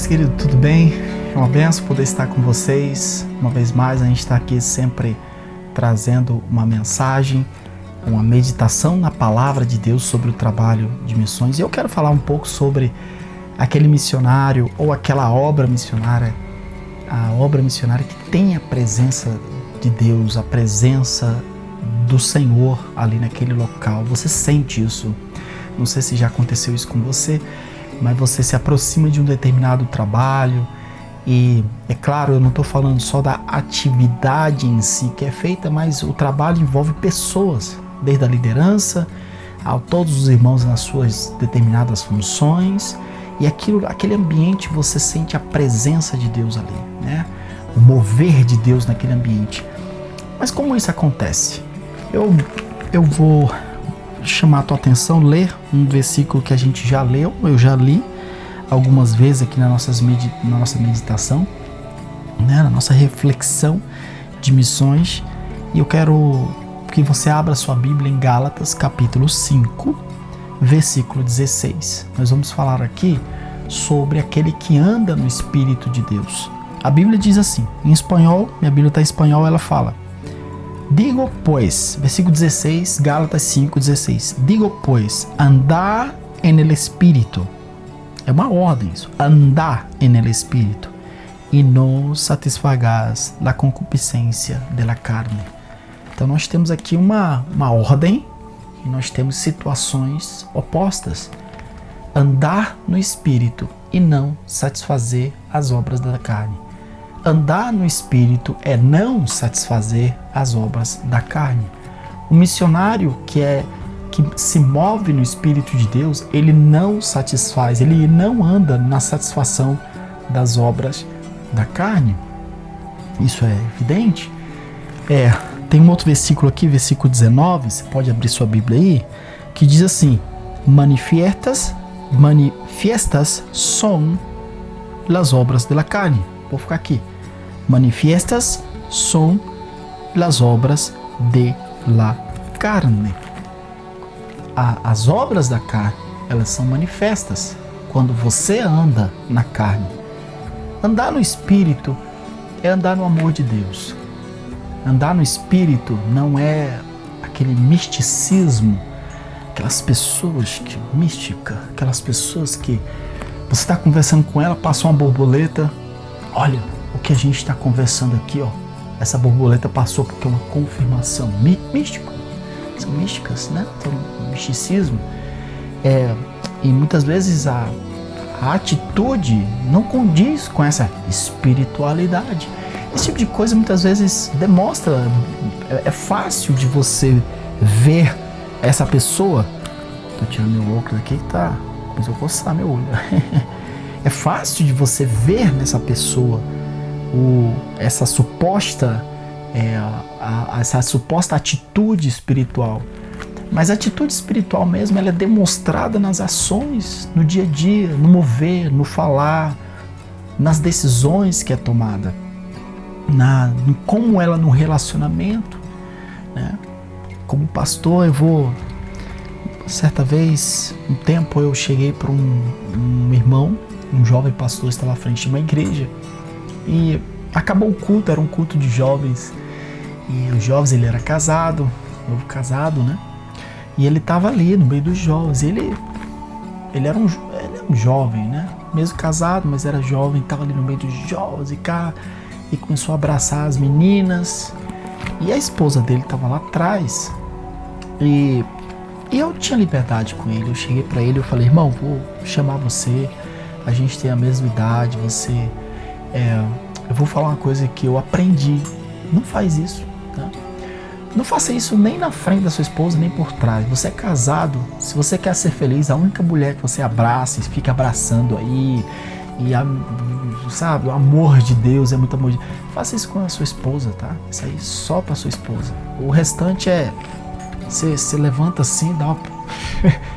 paz, querido, tudo bem? É uma benção poder estar com vocês. Uma vez mais, a gente está aqui sempre trazendo uma mensagem, uma meditação na palavra de Deus sobre o trabalho de missões. E eu quero falar um pouco sobre aquele missionário ou aquela obra missionária, a obra missionária que tem a presença de Deus, a presença do Senhor ali naquele local. Você sente isso? Não sei se já aconteceu isso com você, mas você se aproxima de um determinado trabalho e, é claro, eu não estou falando só da atividade em si que é feita, mas o trabalho envolve pessoas, desde a liderança a todos os irmãos nas suas determinadas funções, e aquele ambiente você sente a presença de Deus ali, né? O mover de Deus naquele ambiente. Mas como isso acontece? Eu vou chamar a tua atenção, ler um versículo que a gente já leu, eu já li algumas vezes aqui na nossa meditação, né, na nossa reflexão de missões, e eu quero que você abra sua Bíblia em Gálatas capítulo 5, versículo 16. Nós vamos falar aqui sobre aquele que anda no Espírito de Deus. A Bíblia diz assim, em espanhol, minha Bíblia está em espanhol, ela fala: Digo, pues, versículo 16, Gálatas 5:16. Digo, pues, andar en el Espírito. É uma ordem isso. Andar en el Espírito. E não satisfagás la concupiscência de la carne. Então nós temos aqui uma ordem e nós temos situações opostas. Andar no Espírito e não satisfazer as obras da carne. Andar no Espírito é não satisfazer as obras da carne. O missionário que se move no Espírito de Deus, ele não satisfaz, ele não anda na satisfação das obras da carne. Isso é evidente. Tem um outro versículo aqui, versículo 19, você pode abrir sua Bíblia aí, que diz assim: Manifiestas son las obras de la carne. Vou ficar aqui. Manifiestas son las obras de la carne. As obras da carne, elas são manifestas quando você anda na carne. Andar no Espírito é andar no amor de Deus. Andar no Espírito não é aquele misticismo, aquelas pessoas aquelas pessoas que você está conversando com ela, passou uma borboleta, olha, o que a gente está conversando aqui, ó, essa borboleta passou porque é uma confirmação. Místico. São místicas, né? Então, misticismo. E muitas vezes a atitude não condiz com essa espiritualidade. Esse tipo de coisa muitas vezes demonstra, é fácil de você ver essa pessoa. Tô tirando meu óculos aqui que tá, mas eu vou coçar meu olho. É fácil de você ver nessa pessoa essa suposta atitude espiritual. Mas a atitude espiritual mesmo, ela é demonstrada nas ações, no dia a dia, no mover, no falar, nas decisões que é tomada, em como ela no relacionamento, né? Como pastor, certa vez, um tempo eu cheguei para um irmão, um jovem pastor, estava à frente de uma igreja, e acabou o culto, era um culto de jovens, e os jovens, ele era casado, novo casado, né? E ele estava ali no meio dos jovens, ele era um jovem, né? Mesmo casado, mas era jovem, estava ali no meio dos jovens e começou a abraçar as meninas, e a esposa dele estava lá atrás, e eu tinha liberdade com ele. Eu cheguei para ele, eu falei: irmão, vou chamar você, a gente tem a mesma idade, eu vou falar uma coisa que eu aprendi, não faz isso, tá? Não faça isso nem na frente da sua esposa, nem por trás. Você é casado, se você quer ser feliz, a única mulher que você abraça e fica abraçando aí, sabe, o amor de Deus é muito amor de Deus. Faça isso com a sua esposa, tá? Isso aí só pra sua esposa. O restante você levanta assim,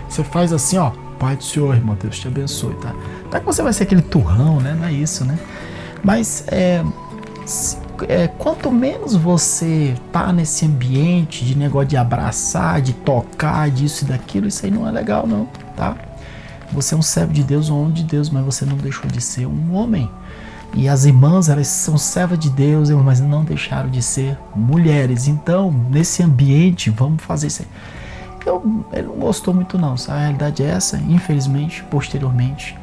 você faz assim, ó: Pai do Senhor, irmão, Deus te abençoe, tá? Não é que você vai ser aquele turrão, né? Não é isso, né? Mas quanto menos você tá nesse ambiente de negócio de abraçar, de tocar, disso e daquilo, isso aí não é legal não, tá? Você é um servo de Deus, um homem de Deus, mas você não deixou de ser um homem. E as irmãs, elas são servas de Deus, mas não deixaram de ser mulheres. Então, nesse ambiente, vamos fazer isso aí. Ele não gostou muito não, sabe? A realidade é essa. Infelizmente, posteriormente,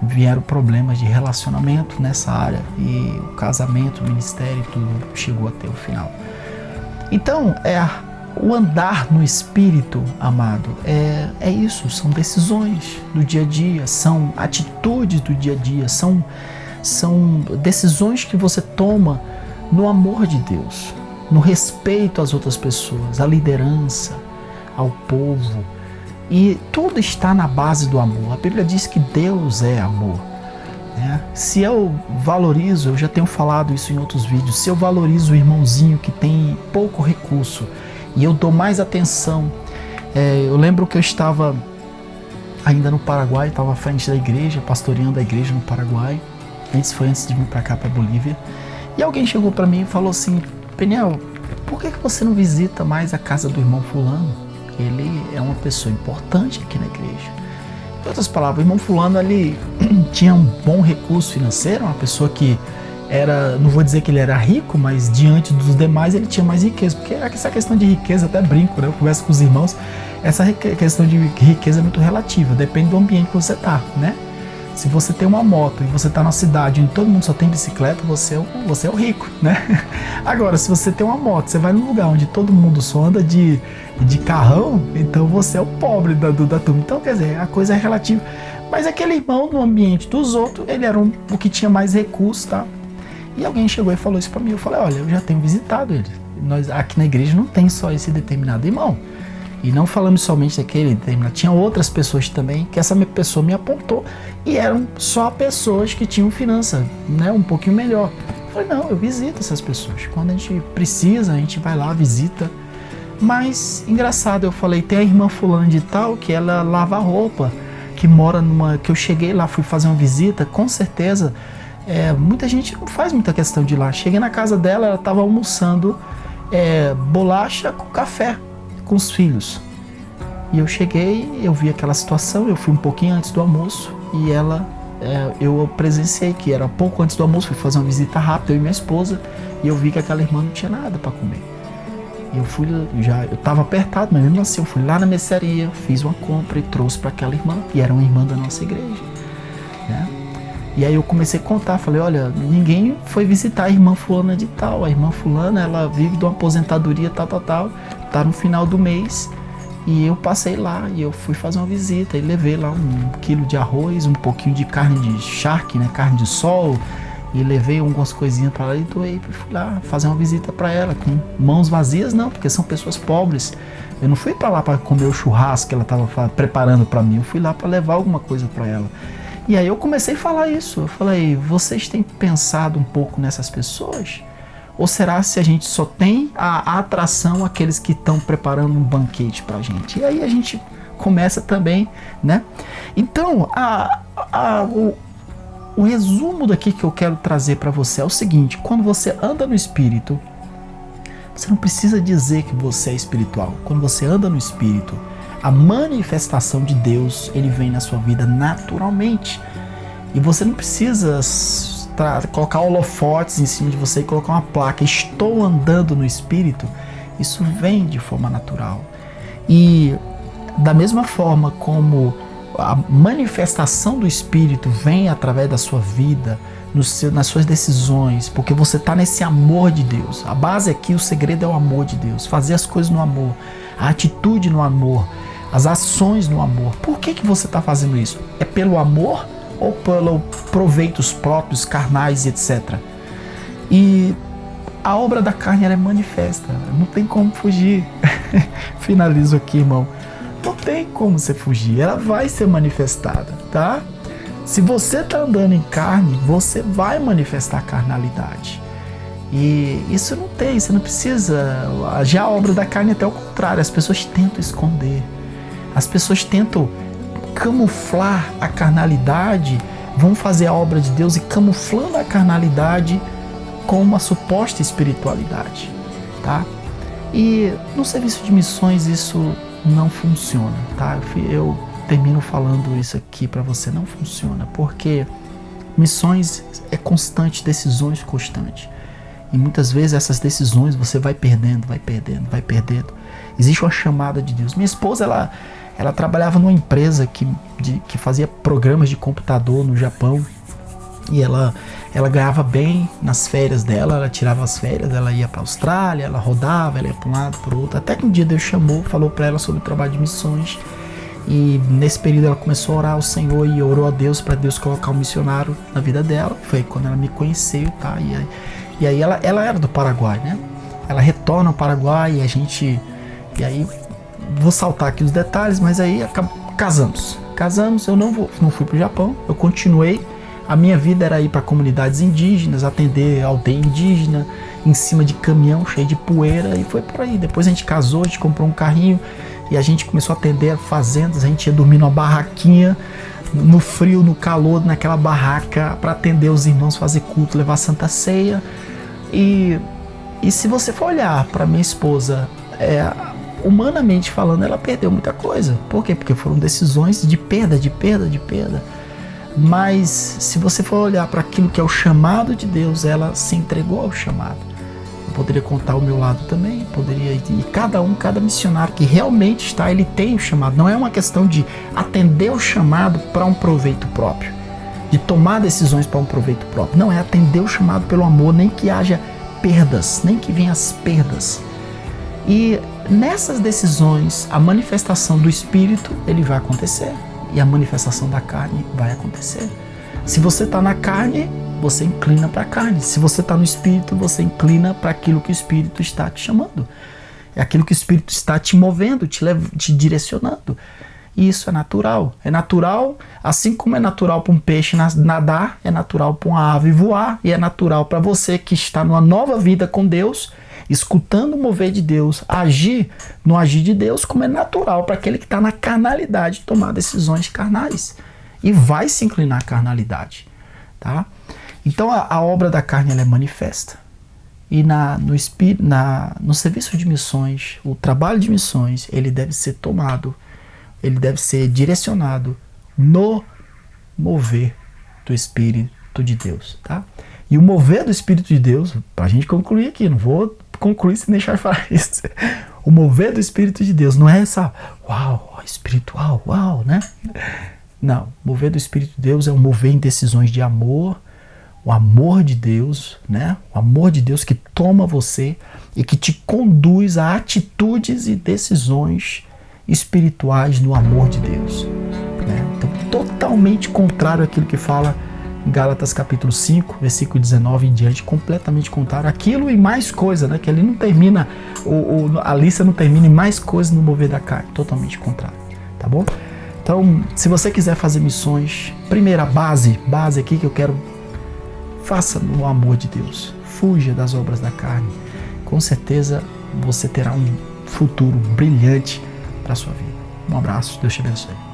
vieram problemas de relacionamento nessa área. E o casamento, o ministério, tudo chegou até o final. Então, o andar no Espírito, amado, é isso. São decisões do dia a dia, são atitudes do dia a dia, são decisões que você toma no amor de Deus, no respeito às outras pessoas, à liderança, ao povo. E tudo está na base do amor. A Bíblia diz que Deus é amor, né? Se eu valorizo, eu já tenho falado isso em outros vídeos, se eu valorizo o irmãozinho que tem pouco recurso e eu dou mais atenção. Eu lembro que eu estava ainda no Paraguai, estava à frente da igreja, pastoreando a igreja no Paraguai. Foi antes de vir para cá, para Bolívia. E alguém chegou para mim e falou assim: Peniel, por que você não visita mais a casa do irmão fulano? Ele é uma pessoa importante aqui na igreja. Em outras palavras, o irmão fulano ali tinha um bom recurso financeiro, uma pessoa que era, não vou dizer que ele era rico, mas diante dos demais ele tinha mais riqueza. Porque essa questão de riqueza, até brinco, né? Eu converso com os irmãos, essa questão de riqueza é muito relativa, depende do ambiente que você está, né? Se você tem uma moto e você está na cidade onde todo mundo só tem bicicleta, você é o rico, né? Agora, se você tem uma moto, você vai num lugar onde todo mundo só anda de carrão, então você é o pobre da turma. Então, quer dizer, a coisa é relativa. Mas aquele irmão, no ambiente dos outros, ele era o que tinha mais recursos, tá? E alguém chegou e falou isso para mim. Eu falei: olha, eu já tenho visitado ele. Nós aqui na igreja não tem só esse determinado irmão. E não falamos somente daquele determinado, tinha outras pessoas também que essa pessoa me apontou e eram só pessoas que tinham finança, né, um pouquinho melhor. Eu falei: não, eu visito essas pessoas. Quando a gente precisa, a gente vai lá, visita. Mas, engraçado, eu falei: tem a irmã fulana de tal que ela lava roupa, que mora que eu cheguei lá, fui fazer uma visita, com certeza, muita gente não faz muita questão de ir lá. Cheguei na casa dela, ela estava almoçando bolacha com café, com os filhos. E eu cheguei, eu vi aquela situação, eu fui um pouquinho antes do almoço e eu presenciei que era pouco antes do almoço, fui fazer uma visita rápida, eu e minha esposa, e eu vi que aquela irmã não tinha nada para comer. E eu estava apertado, mas mesmo assim eu fui lá na mercearia, fiz uma compra e trouxe para aquela irmã, e era uma irmã da nossa igreja, né? E aí eu comecei a contar, falei: olha, ninguém foi visitar a irmã fulana de tal, a irmã fulana, ela vive de uma aposentadoria tal, tá no final do mês, e eu passei lá e eu fui fazer uma visita e levei lá 1 quilo de arroz, um pouquinho de carne de charque, né, carne de sol, e levei algumas coisinhas para ela e doei. Fui lá fazer uma visita para ela com mãos vazias, não, porque são pessoas pobres. Eu não fui para lá para comer o churrasco que ela estava preparando para mim, eu fui lá para levar alguma coisa para ela. E aí eu comecei a falar isso, eu falei: vocês têm pensado um pouco nessas pessoas? Ou será se a gente só tem a atração aqueles que estão preparando um banquete pra gente? E aí a gente começa também, né? Então, o resumo daqui que eu quero trazer para você é o seguinte: quando você anda no Espírito, você não precisa dizer que você é espiritual. Quando você anda no Espírito, a manifestação de Deus, ele vem na sua vida naturalmente. E você não precisa colocar holofotes em cima de você e colocar uma placa: estou andando no Espírito. Isso vem de forma natural. E da mesma forma como a manifestação do Espírito vem através da sua vida, nas suas decisões, porque você está nesse amor de Deus. A base aqui, o segredo é o amor de Deus, fazer as coisas no amor, a atitude no amor, as ações no amor. Por que você está fazendo isso? É pelo amor ou pelo proveitos próprios, carnais, etc. E a obra da carne, ela é manifesta, não tem como fugir. Finalizo aqui, irmão. Não tem como você fugir, ela vai ser manifestada, tá? Se você está andando em carne, você vai manifestar a carnalidade. E isso não tem, você não precisa. Já a obra da carne é até o contrário, as pessoas tentam esconder, as pessoas tentam camuflar a carnalidade, vão fazer a obra de Deus e camuflando a carnalidade com uma suposta espiritualidade, tá? E no serviço de missões isso não funciona, tá? Eu termino falando isso aqui para você, não funciona, porque missões é constante, decisões constantes. E muitas vezes essas decisões você vai perdendo. Existe uma chamada de Deus. Minha esposa, ela trabalhava numa empresa que fazia programas de computador no Japão. E ela ganhava bem nas férias dela, ela tirava as férias, ela ia para a Austrália, ela rodava, ela ia para um lado, para o outro. Até que um dia Deus chamou, falou para ela sobre o trabalho de missões. E nesse período ela começou a orar ao Senhor e orou a Deus para Deus colocar um missionário na vida dela. Foi quando ela me conheceu, tá? E aí ela era do Paraguai, né? Ela retorna ao Paraguai e aí vou saltar aqui os detalhes, mas aí casamos. Eu não fui pro Japão, eu continuei. A minha vida era ir para comunidades indígenas, atender aldeia indígena, em cima de caminhão cheio de poeira, e foi por aí. Depois a gente casou, a gente comprou um carrinho e a gente começou a atender fazendas. A gente ia dormir numa barraquinha, no frio, no calor, naquela barraca, para atender os irmãos, fazer culto, levar Santa Ceia. E se você for olhar para minha esposa, humanamente falando, ela perdeu muita coisa. Por quê? Porque foram decisões de perda. Mas se você for olhar para aquilo que é o chamado de Deus, ela se entregou ao chamado. Eu poderia contar o meu lado também, e cada missionário que realmente está, ele tem o chamado. Não é uma questão de atender o chamado para um proveito próprio, de tomar decisões para um proveito próprio. Não, é atender o chamado pelo amor, nem que haja perdas, nem que venham as perdas. E nessas decisões, a manifestação do Espírito, ele vai acontecer. E a manifestação da carne vai acontecer. Se você está na carne, você inclina para a carne. Se você está no Espírito, você inclina para aquilo que o Espírito está te chamando. É aquilo que o Espírito está te movendo, te direcionando. E isso é natural. É natural, assim como é natural para um peixe nadar, é natural para uma ave voar, e é natural para você que está numa nova vida com Deus, escutando o mover de Deus, agir no agir de Deus, como é natural para aquele que está na carnalidade tomar decisões carnais. E vai se inclinar à carnalidade. Tá? Então a obra da carne ela é manifesta. E no serviço de missões, o trabalho de missões, ele deve ser tomado, ele deve ser direcionado no mover do Espírito de Deus. Tá? E o mover do Espírito de Deus, para a gente concluir aqui, não vou concluir sem deixar de falar isso. O mover do Espírito de Deus não é essa, uau, espiritual, uau, né? Não, o mover do Espírito de Deus é um mover em decisões de amor, o amor de Deus, né? O amor de Deus que toma você e que te conduz a atitudes e decisões espirituais no amor de Deus, né? Então, totalmente contrário àquilo que fala Gálatas capítulo 5, versículo 19 em diante, completamente contrário. Aquilo e mais coisa, né? Que ali não termina, a lista não termina em mais coisas no mover da carne. Totalmente contrário, tá bom? Então, se você quiser fazer missões, primeira base aqui que eu quero, faça no amor de Deus. Fuja das obras da carne. Com certeza você terá um futuro brilhante para a sua vida. Um abraço, Deus te abençoe.